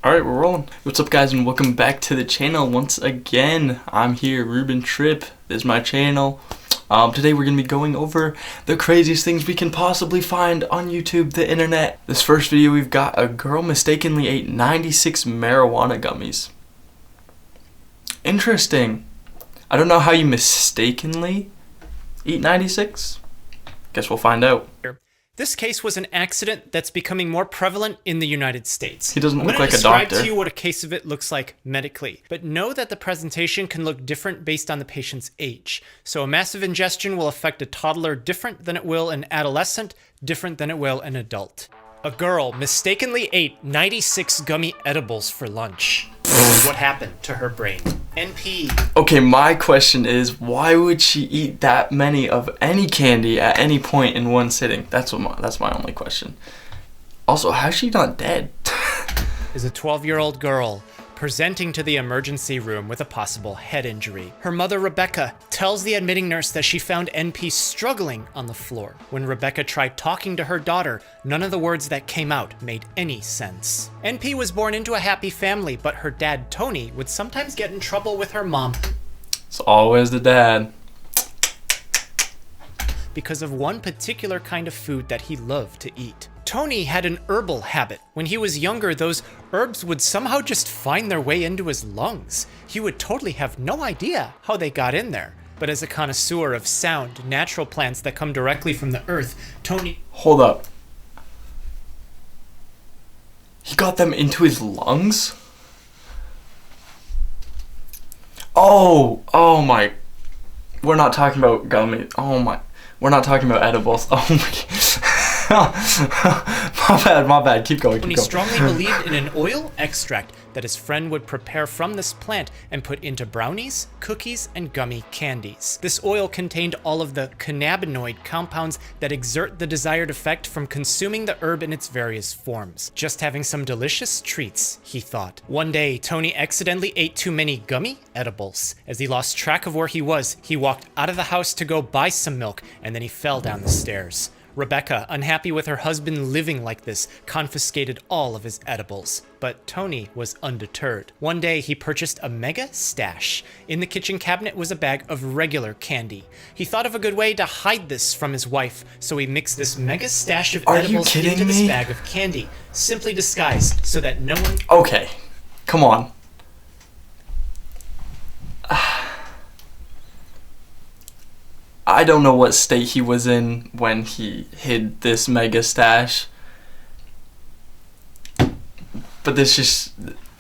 Alright, we're rolling. What's up, guys, and welcome back to the channel once again. I'm here, Ruben Tripp. This is my channel. Today we're going to be going over the craziest things we can possibly find on YouTube, the internet. This first video, we've got a girl mistakenly ate 96 marijuana gummies. Interesting. I don't know how you mistakenly eat 96. Guess we'll find out. This case was an accident that's becoming more prevalent in the United States. He doesn't look like a doctor. I'm going to describe to you what a case of it looks like medically, but know that the presentation can look different based on the patient's age. So a massive ingestion will affect a toddler different than it will an adolescent, different than it will an adult. A girl mistakenly ate 96 gummy edibles for lunch. What happened to her brain? NP. Okay, my question is, why would she eat that many of any candy at any point in one sitting? That's my only question. Also, how's she not dead? Is a 12-year-old girl presenting to the emergency room with a possible head injury. Her mother, Rebecca, tells the admitting nurse that she found NP struggling on the floor. When Rebecca tried talking to her daughter, none of the words that came out made any sense. NP was born into a happy family, but her dad, Tony, would sometimes get in trouble with her mom. It's always the dad. Because of one particular kind of food that he loved to eat. Tony had an herbal habit. When he was younger, those herbs would somehow just find their way into his lungs. He would totally have no idea how they got in there. But as a connoisseur of sound, natural plants that come directly from the earth, Tony... Hold up. He got them into his lungs? Oh my. We're not talking about gummy. Oh my. We're not talking about edibles. Oh my. my bad. Keep going. Tony strongly believed in an oil extract that his friend would prepare from this plant and put into brownies, cookies, and gummy candies. This oil contained all of the cannabinoid compounds that exert the desired effect from consuming the herb in its various forms. Just having some delicious treats, he thought. One day, Tony accidentally ate too many gummy edibles. As he lost track of where he was, he walked out of the house to go buy some milk, and then he fell down the stairs. Rebecca, unhappy with her husband living like this, confiscated all of his edibles. But Tony was undeterred. One day, he purchased a mega stash. In the kitchen cabinet was a bag of regular candy. He thought of a good way to hide this from his wife, so he mixed this mega stash of edibles into this bag of candy, simply disguised so that no one... Okay, come on. I don't know what state he was in when he hid this mega stash. But this just...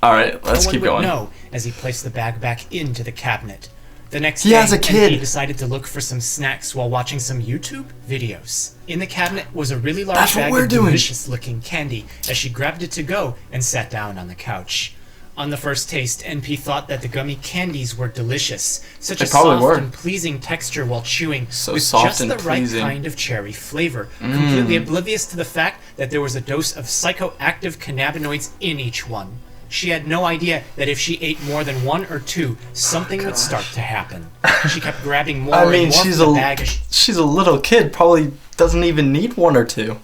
Alright, let's keep going. No, as he placed the bag back into the cabinet. The next day, as a kid, he decided to look for some snacks while watching some YouTube videos. In the cabinet was a really large bag of delicious-looking candy as she grabbed it to go and sat down on the couch. On the first taste, NP thought that the gummy candies were delicious. Such a soft and pleasing texture while chewing, with just the right kind of cherry flavor. Completely oblivious to the fact that there was a dose of psychoactive cannabinoids in each one. She had no idea that if she ate more than one or two, something would start to happen. She kept grabbing more and more from the bag. She's a little kid, probably doesn't even need one or two.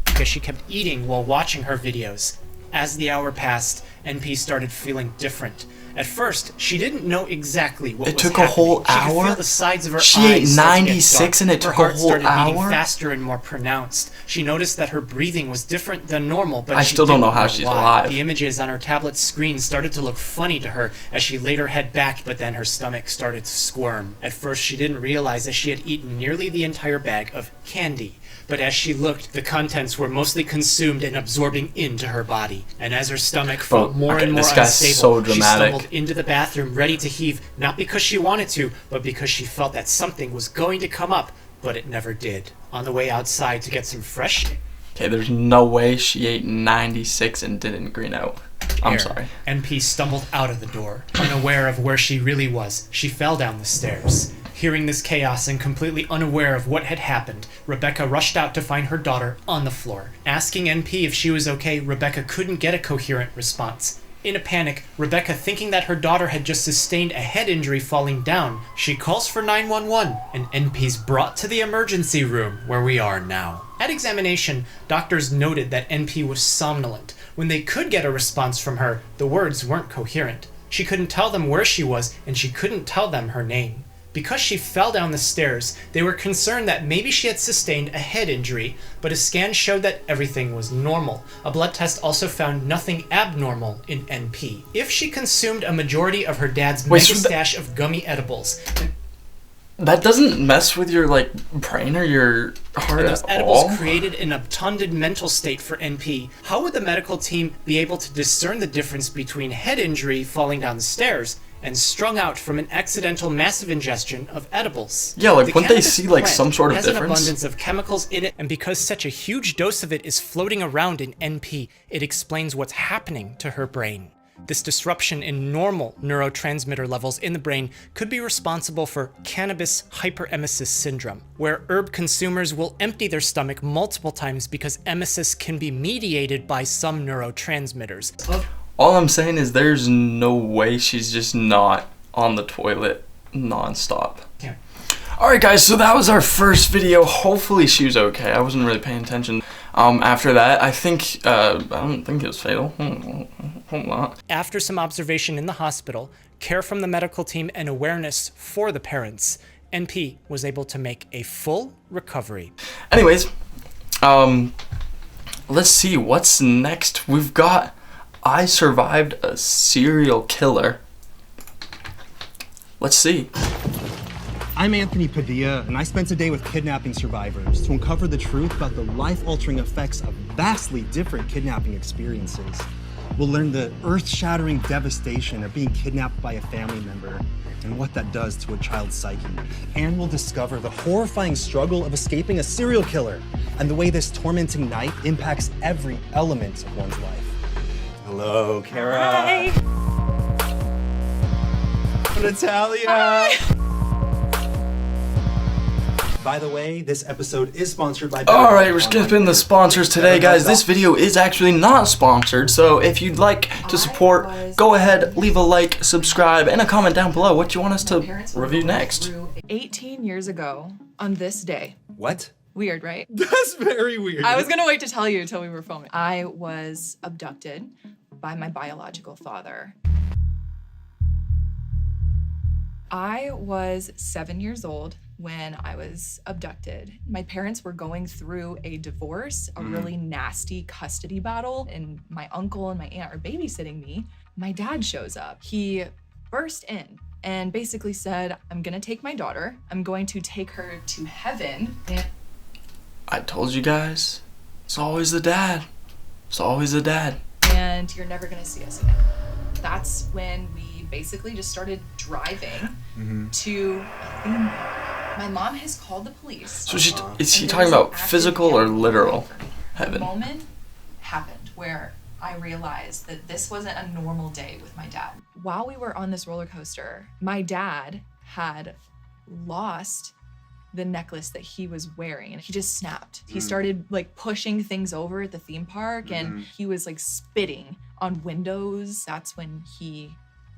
Because she kept eating while watching her videos. As the hour passed, NP started feeling different. At first, she didn't know exactly what was happening. It took a whole hour? She could feel the sides of her eyes. She ate 96 and it took a whole hour? Her heart started beating faster and more pronounced. She noticed that her breathing was different than normal, but I still don't know how she's alive. The images on her tablet screen started to look funny to her as she laid her head back, but then her stomach started to squirm. At first, she didn't realize that she had eaten nearly the entire bag of candy. But as she looked, the contents were mostly consumed and absorbing into her body. And as her stomach felt more and more unstable, she stumbled into the bathroom ready to heave, not because she wanted to, but because she felt that something was going to come up, but it never did. On the way outside to get some fresh air. Okay, there's no way she ate 96 and didn't green out. I'm sorry. NP stumbled out of the door. Unaware of where she really was, she fell down the stairs. Hearing this chaos and completely unaware of what had happened, Rebecca rushed out to find her daughter on the floor. Asking NP if she was okay, Rebecca couldn't get a coherent response. In a panic, Rebecca, thinking that her daughter had just sustained a head injury falling down, she calls for 911, and NP's brought to the emergency room where we are now. At examination, doctors noted that NP was somnolent. When they could get a response from her, the words weren't coherent. She couldn't tell them where she was, and she couldn't tell them her name. Because she fell down the stairs, they were concerned that maybe she had sustained a head injury, but a scan showed that everything was normal. A blood test also found nothing abnormal in NP. If she consumed a majority of her dad's mega stash of gummy edibles, that doesn't mess with your brain or your heart and those at edibles all? created an obtunded mental state for NP, how would the medical team be able to discern the difference between head injury falling down the stairs and strung out from an accidental massive ingestion of edibles? Yeah, like, The wouldn't they cannabis see, like, plant some sort of has an difference? abundance of chemicals in it, and because such a huge dose of it is floating around in NP, it explains what's happening to her brain. This disruption in normal neurotransmitter levels in the brain could be responsible for cannabis hyperemesis syndrome, where herb consumers will empty their stomach multiple times because emesis can be mediated by some neurotransmitters. All I'm saying is there's no way she's just not on the toilet nonstop. Yeah. Alright guys, so that was our first video. Hopefully she was okay. I wasn't really paying attention. After that, I don't think it was fatal. Hold on. After some observation in the hospital, care from the medical team, and awareness for the parents, NP was able to make a full recovery. Anyways, let's see what's next. We've got I survived a serial killer. Let's see. I'm Anthony Padilla, and I spent a day with kidnapping survivors to uncover the truth about the life-altering effects of vastly different kidnapping experiences. We'll learn the earth-shattering devastation of being kidnapped by a family member and what that does to a child's psyche. And we'll discover the horrifying struggle of escaping a serial killer and the way this tormenting night impacts every element of one's life. Hello, Kara. Hi. Natalia. Hi. By the way, this episode is sponsored by... Alright, we're skipping the sponsors today, guys. This video is actually not sponsored, so if you'd like to support, go ahead, leave a like, subscribe, and a comment down below what you want us to review next. 18 years ago on this day. What? Weird, right? That's very weird. I was gonna wait to tell you until we were filming. I was abducted by my biological father. I was 7 years old when I was abducted. My parents were going through a divorce, a really nasty custody battle, and my uncle and my aunt are babysitting me. My dad shows up. He burst in and basically said, I'm gonna take my daughter. I'm going to take her to heaven. And I told you guys, it's always the dad. It's always the dad. and you're never gonna see us again. That's when we basically just started driving to a theme park. My mom has called the police. So is she talking about physical or literal heaven? The moment happened where I realized that this wasn't a normal day with my dad. While we were on this roller coaster, my dad had lost the necklace that he was wearing and he just snapped. He started like pushing things over at the theme park and he was like spitting on windows. That's when he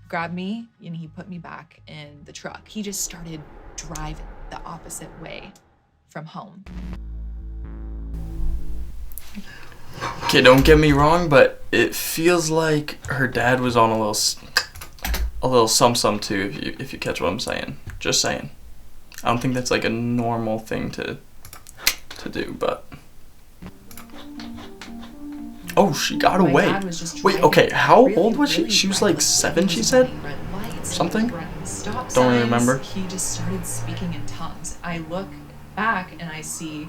grabbed me and he put me back in the truck. He just started driving the opposite way from home. Okay, don't get me wrong, but it feels like her dad was on a little some too, if you catch what I'm saying. Just saying. I don't think that's like a normal thing to do, but oh, she got My away. dad was just Wait, driving okay, how really, old was she? really She was like 7, she recklessly. said? He was running red lights, Something? he was running stop Don't really signs. remember. He just started speaking in tongues. I look back and I see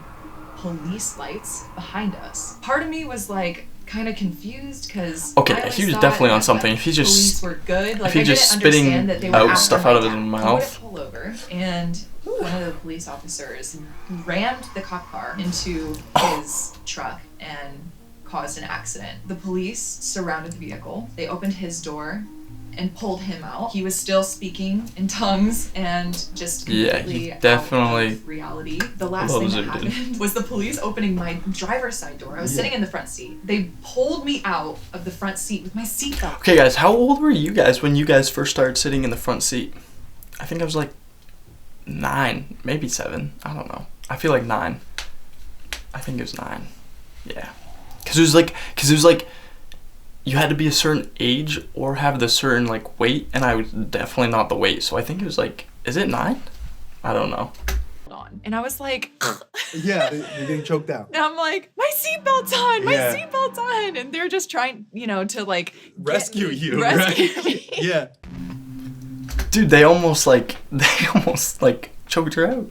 police lights behind us. Part of me was like kind of confused because Okay, he was definitely on something. If he's just police were good. Like, if he's I just didn't spitting understand that they were out after stuff my out of his dad. mouth. I pull over and one of the police officers rammed the cop car into his truck and caused an accident. The police surrounded the vehicle. They opened his door and pulled him out. He was still speaking in tongues and just completely definitely out of reality. The last thing that happened was the police opening my driver's side door. I was sitting in the front seat. They pulled me out of the front seat with my seatbelt. Okay, guys, how old were you guys when you guys first started sitting in the front seat? I think I was like 9, maybe 7. I don't know. I feel like 9. I think it was 9. Yeah. Because it was like you had to be a certain age or have the certain like weight, and I was definitely not the weight. So I think it was like, is it 9? I don't know. And I was like, Yeah, you're getting choked out. and I'm like, my seatbelt's on, my seatbelt's on. And they're just trying, to like Rescue you. Rescue me. Yeah. Dude, they almost choked her out.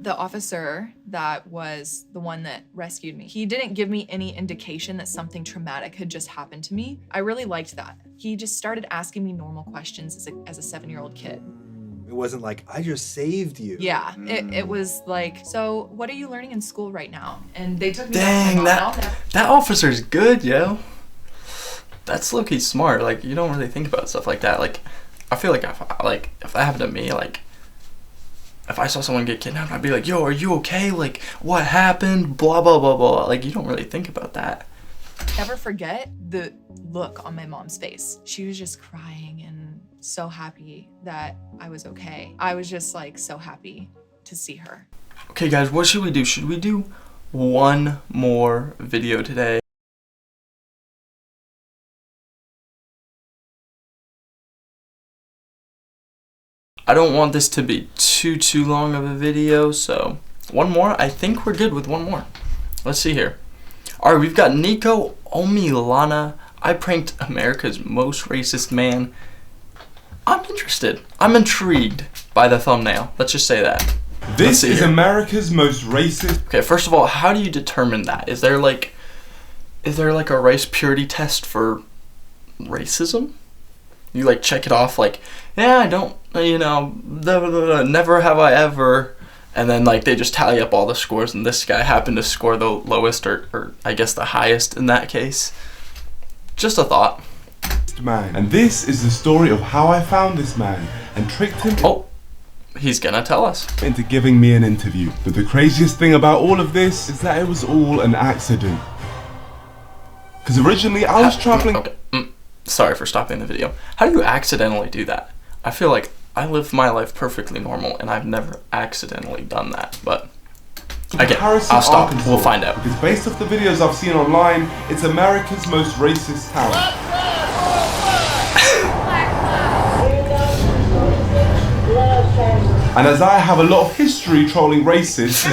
The officer that was the one that rescued me, he didn't give me any indication that something traumatic had just happened to me. I really liked that. He just started asking me normal questions as a 7-year-old kid. It wasn't like, I just saved you. Yeah, it was like, so what are you learning in school right now? And they took me Dang, back to my mom. that officer's good, yo. That's low-key smart. Like, you don't really think about stuff like that. Like, I feel like if that happened to me, like, if I saw someone get kidnapped, I'd be like, yo, are you okay? Like, what happened? Blah, blah, blah, blah. Like, you don't really think about that. Never forget the look on my mom's face. She was just crying and so happy that I was okay. I was just like so happy to see her. Okay, guys, what should we do? Should we do one more video today? I don't want this to be too long of a video, so one more. I think we're good with one more. Let's see here. All right, we've got Nico Omilana. I pranked America's most racist man. I'm interested. I'm intrigued by the thumbnail. Let's just say that. This is America's most racist. Okay, first of all, how do you determine that? Is there like a race purity test for racism? You like check it off like, yeah, I don't, never have I ever, and then like they just tally up all the scores, and this guy happened to score the lowest or I guess the highest in that case. Just a thought. Man, and this is the story of how I found this man and tricked him. Oh, he's gonna tell us. Into giving me an interview. But the craziest thing about all of this is that it was all an accident. Because originally I was traveling. Okay. Sorry for stopping the video. How do you accidentally do that? I feel like I live my life perfectly normal and I've never accidentally done that, but again, I'll stop. We'll find out. Because based off the videos I've seen online, it's America's most racist town. And as I have a lot of history trolling racists.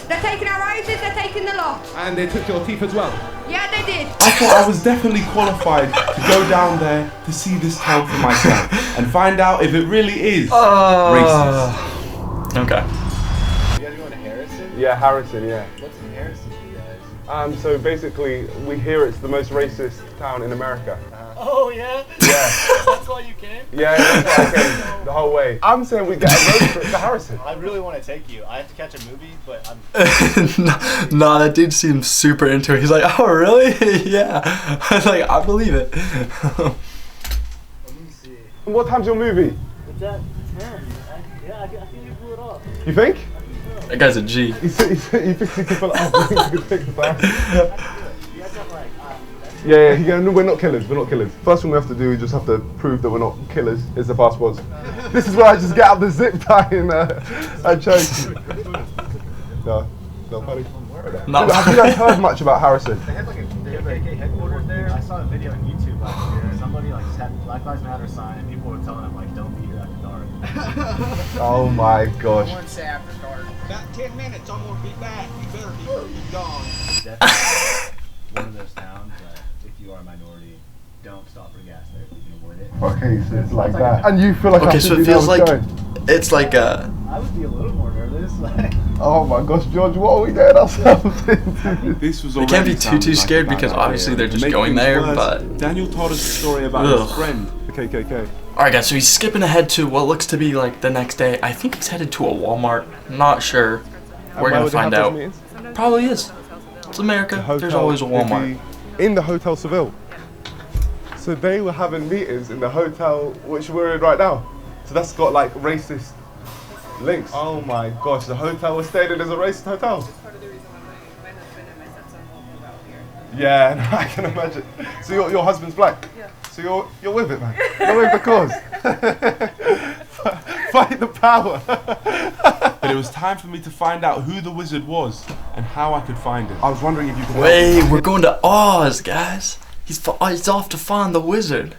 They're taking our roses, they're taking the lot. And they took your teeth as well? Yeah, they did. I thought I was definitely qualified to go down there to see this town for myself and find out if it really is racist. Okay. You guys going to Harrison? Yeah, Harrison, yeah. What's in Harrison, you guys? So basically, we hear it's the most racist town in America. Oh, yeah? Yeah. That's why you came? Yeah, that's why I came the whole way. I'm saying we get a road trip to Harrison. I really want to take you. I have to catch a movie, but I'm... Nah, that dude seems super into it. He's like, oh, really? Yeah. I was like, I believe it. Let me see. What time's your movie? It's at 10. I think you blew it off. You think? That guy's a G. He thinks he can pull it off. He can take the time. You guys have like... Yeah, no, we're not killers, First thing we have to do is just have to prove that we're not killers, is the passports. This is where I just get out the zip tie and I choke. No, funny. No. Have you guys heard much about Harrison? They have like a KKK headquarters there. I saw a video on YouTube last year. Somebody like just had Black Lives Matter sign and people were telling him like, don't be here after dark. Oh my gosh. I wouldn't say after dark. About 10 minutes, I'm gonna be back. You better be gone. Definitely one of those towns that if you are a minority, don't stop for gas there if you can avoid it. Okay, so it's like that. And you feel like Okay, so it feels like it's like a. I would be a little more nervous. Like, oh my gosh, George, what are we getting ourselves into? This was They can't be too scared because obviously they're just going there, but. Daniel told us a story about his friend, the KKK. Alright guys, so he's skipping ahead to what looks to be like the next day. I think he's headed to a Walmart. Not sure. We're gonna find out. Probably is. It's America. There's always a Walmart. In the Hotel Seville. So they were having meetings in the hotel which we're in right now. So that's got like racist links. Oh my gosh, the hotel we're staying in is a racist hotel. That's part of the reason why my husband and my stepson won't move out here. Yeah, no, I can imagine. So your husband's black? Yeah. So you're with it, man. You're with the cause. Fight the power. But it was time for me to find out who the wizard was and how I could find him. I was wondering if you could Wait, we're going to Oz, guys. He's off to find the wizard.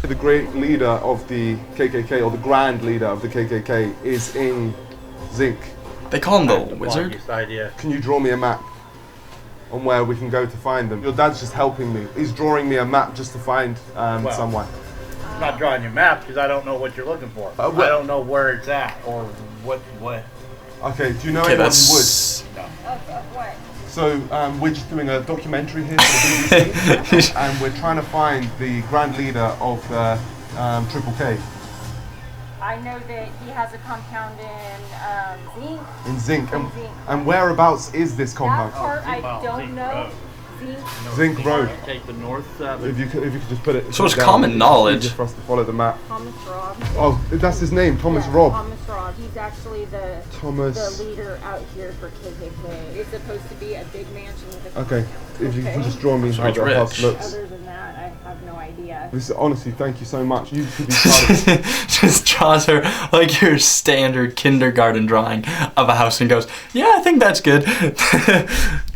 The great leader of the KKK, or the grand leader of the KKK, is in Zinc. They call him the wizard? Idea. Can you draw me a map on where we can go to find them? Your dad's just helping me. He's drawing me a map just to find somewhere. I'm not drawing your map because I don't know what you're looking for. I don't know where it's at or what. Okay, do you know anyone who would? No. What? So we're just doing a documentary here for the BBC, and we're trying to find the grand leader of the Triple K. I know that he has a compound in Zinc. In Zinc. In Zinc. And whereabouts is this compound? That part I don't know. Zinc Road. Take the north. If you could just put it. So it's down, common it's knowledge. easier for us to follow the map. Thomas Robb. Oh, that's his name, Thomas Yeah, Robb. Thomas Robb. He's actually the leader out here for KKK. It's supposed to be a big mansion with a Okay, if you can just draw me So how he's the house rich. looks. Other than that, I have no idea. This is honestly, thank you so much. You could be proud of me. Just draws her like your standard kindergarten drawing of a house and goes, yeah, I think that's good.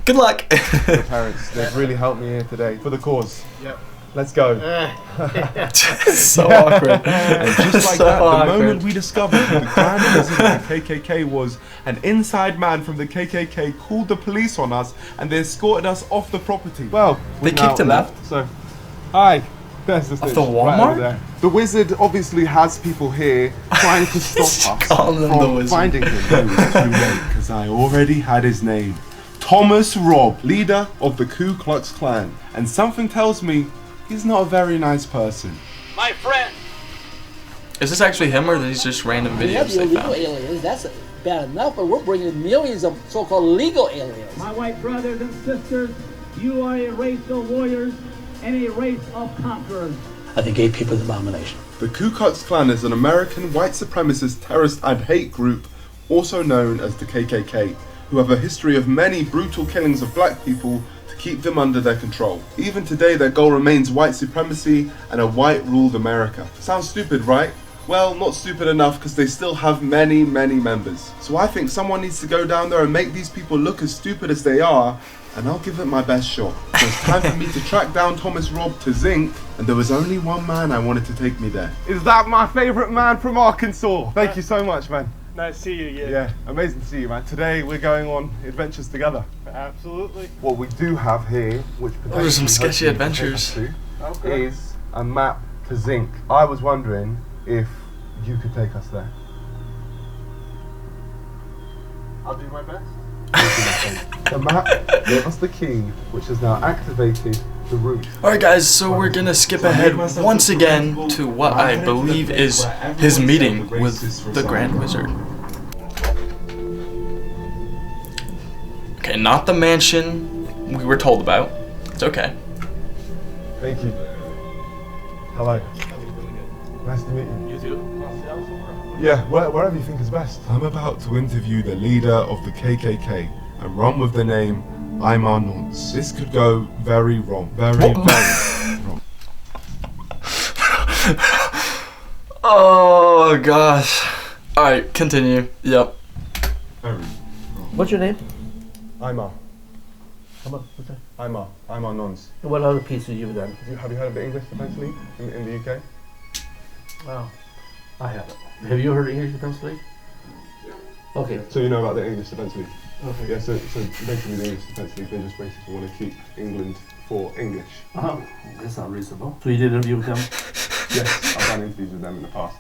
Good luck. Your parents, they've really helped me here today for the cause. Yep. Let's go. So awkward. And just like So that, awkward. the moment we discovered who the grand wizard of the KKK was, an inside man from the KKK called the police on us and they escorted us off the property. Well, They we've now kicked him left, So, hi. There's the Of snitch the right Walmart? over there. The wizard obviously has people here trying to stop us Calling him the from wizard. finding him. It was too late because I already had his name. Thomas Robb, leader of the Ku Klux Klan. And something tells me he's not a very nice person. My friend. Is this actually him or are these just random We have videos the they illegal found? aliens, that's bad enough, but we're bringing millions of so-called legal aliens. My white brothers and sisters, you are a race of warriors and a race of conquerors. I think gay people are the abomination. The Ku Klux Klan is an American white supremacist terrorist and hate group, also known as the KKK, who have a history of many brutal killings of black people to keep them under their control. Even today, their goal remains white supremacy and a white-ruled America. Sounds stupid, right? Well, not stupid enough because they still have many, many members. So I think someone needs to go down there and make these people look as stupid as they are, and I'll give it my best shot. So it's time for me to track down Thomas Robb to Zinc, and there was only one man I wanted to take me there. Is that my favourite man from Arkansas? Thank you so much, man. Nice to see you again. Yeah, amazing to see you, man. Today we're going on adventures together. Absolutely. What we do have here, which Those are some sketchy potentially adventures. hopefully take us to, is a map to Zinc. I was wondering if you could take us there. I'll do my best. The map gave us the key, which has now activated the route. Alright guys, so we're gonna skip ahead once again to what I believe is his meeting with the Grand Wizard. Okay, not the mansion we were told about. It's okay. Thank you. Hello. Nice to meet you. You too. Yeah, wherever you think is best. I'm about to interview the leader of the KKK and run with the name Aymar Nonce. This could go very wrong. Very wrong. Oh gosh. Alright, continue. Yep. Very wrong. What's your name? Aymar. What's that? Aymar Nonce. What other pieces you've done? Have you heard of the English Defence League in the UK? Wow. I haven't. Have you heard of English Defence League? Okay. So you know about the English Defence League? Okay. Yeah, so basically the English Defence League, they just basically want to keep England for English. Uh-huh. That's not reasonable. So you did an interview with them? Yes, I've done interviews with them in the past.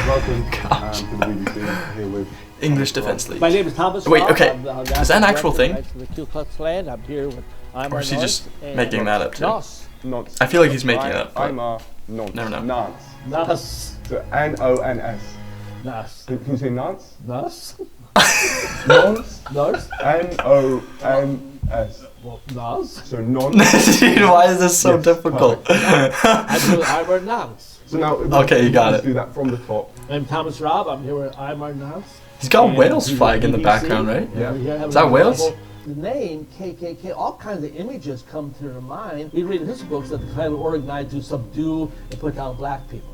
Welcome to the BBC here with English Defence League. My name is Thomas. Wait, Robb. okay. I'm the Is that an actual thing? The Ku Klux Klan. I'm here with Aymar Or is he just Nonce and making that up too? Nonce. Nonce. I feel like he's making it up. but Aymar Nonce. Never know. Nance. Nonce. So Nons. Nonce. Can you say Nance? Nonce. Nons? Nons? N-O-N-S. Well, Nons. So non. Dude, why is this so difficult? I'm our Nons. So now, okay, you got it. Do that from the top. I'm Thomas Robb. I'm here with I'm our Nons. He's got Wales flag in the background, right? Yeah. Is that Wales? The name KKK, all kinds of images come to their mind. We read in his books that the Klan were organized to subdue and put down black people.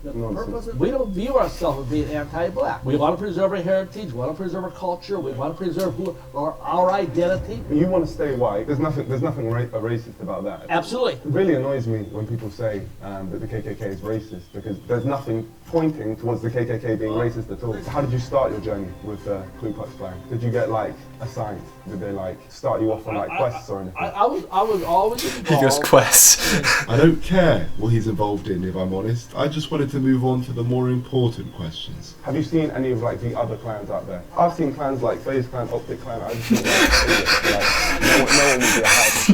The purpose is we don't view ourselves as being anti-black. We want to preserve our heritage. We want to preserve our culture. We want to preserve our identity. You want to stay white. There's nothing racist about that. Absolutely. It really annoys me when people say that the KKK is racist because there's nothing pointing towards the KKK being racist at all. How did you start your journey with the Ku Klux Klan? Did you get like assigned? Did they like start you off on like quests or anything? I was always involved. He goes quests. I don't care what he's involved in, if I'm honest. I just wanted to move on to the more important questions. Have you seen any of like the other clans out there? I've seen clans like FaZe Clan, Optic Clan. I've seen like no one would be a house.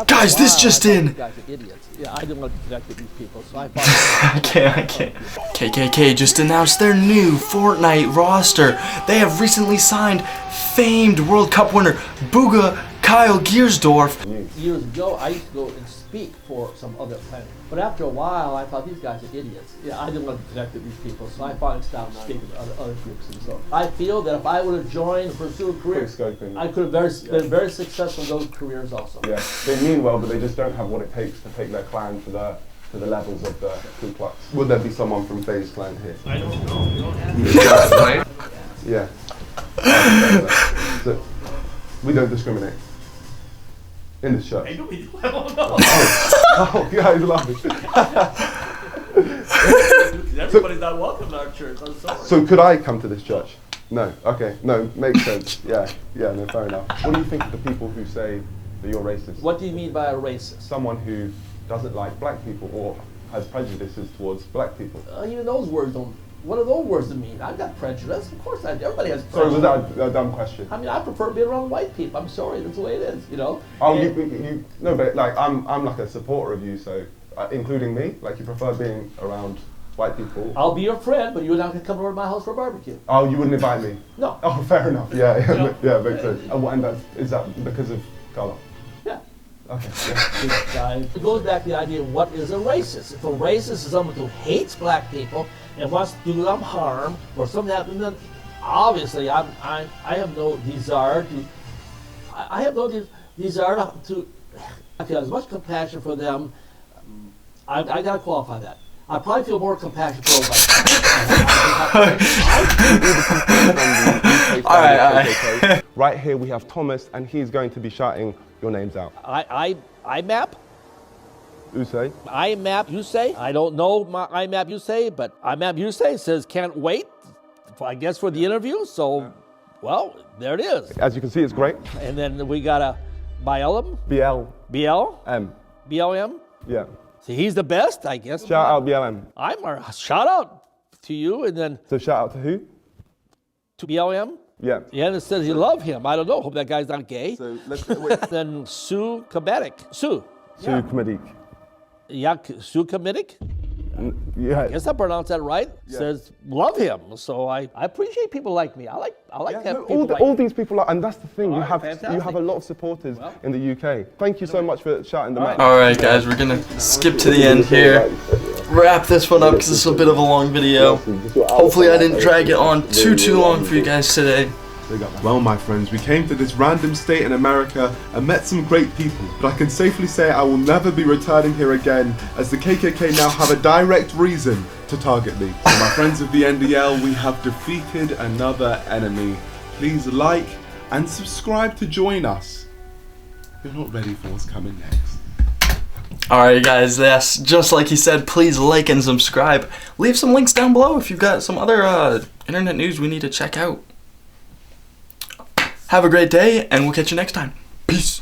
Guys, this just in. Yeah, I didn't want to connect with these people, so I can't. KKK just announced their new Fortnite roster. They have recently signed famed World Cup winner Booga Kyle Giersdorf. Years ago, I used to go and speak for some other planet. But after a while, I thought these guys are idiots. Yeah, I didn't want to connect with these people, so I finally stopped speaking to other groups. And so I feel that if I would have joined and pursued a career, I could have been very successful in those careers also. Yeah, they mean well, but they just don't have what it takes to take their clan to the levels of the Ku Klux. Would there be someone from FaZe Clan here? I don't know. We don't have Yeah. So, we don't discriminate. In this church. I don't know. Oh, guys, laughing. Everybody's not welcome to our church. I'm sorry. So could I come to this church? No. Okay. No, makes sense. Yeah. No, fair enough. What do you think of the people who say that you're racist? What do you mean by a racist? Someone who doesn't like black people or has prejudices towards black people. Even those words don't. What do those words mean? I've got prejudice. Of course, everybody has prejudice. Sorry, was that a dumb question? I mean, I prefer being around white people. I'm sorry, that's the way it is, you know. Oh, no, but like I'm like a supporter of you, so including me. Like you prefer being around white people. I'll be your friend, but you're not gonna come over to my house for a barbecue. Oh, you wouldn't invite me? No. Oh, fair enough. Yeah, yeah, makes sense. And is that because of color? Yeah. Okay. Yeah. It goes back to the idea of what is a racist. If a racist is someone who hates black people and wants to do them harm or something happens, then obviously I have no desire to. I have no desire to. I feel as much compassion for them. I gotta qualify that. I probably feel more compassion for them. All right. Right here we have Thomas, and he's going to be shouting your names out. I map. You say? I map. You say? I don't know my I map. You say, but I map. You say says can't wait. I guess for the interview. So, well, there it is. As you can see, it's great. And then we got a BLM. BLM. BLM. Yeah. So he's the best, I guess. Shout out BLM. Shout out to you, and then. So shout out to who? To BLM. Yeah. Yeah, and it says you love him. I don't know. Hope that guy's not gay. So let's wait. Then Sue Kamitic. Sue. Sue Kamitic. Yeah, Sue Kamitic. Yeah. I guess I pronounced that right. Yeah. Says love him. So I appreciate people like me. I like to have people like all these people are, and that's the thing. All You right, have fantastic. a lot of supporters in the UK. Thank you so much for shouting them out. Alright guys, we're gonna skip to the end here. Wrap this one up because this is a bit of a long video. Hopefully I didn't drag it on too long for you guys today. Well, my friends, we came to this random state in America and met some great people, but I can safely say I will never be returning here again, as the KKK now have a direct reason to target me. So my friends of the NDL, we have defeated another enemy. Please like and subscribe to join us. You're not ready for what's coming next. Alright guys, yes, just like he said, please like and subscribe. Leave some links down below if you've got some other internet news we need to check out. Have a great day, and we'll catch you next time. Peace.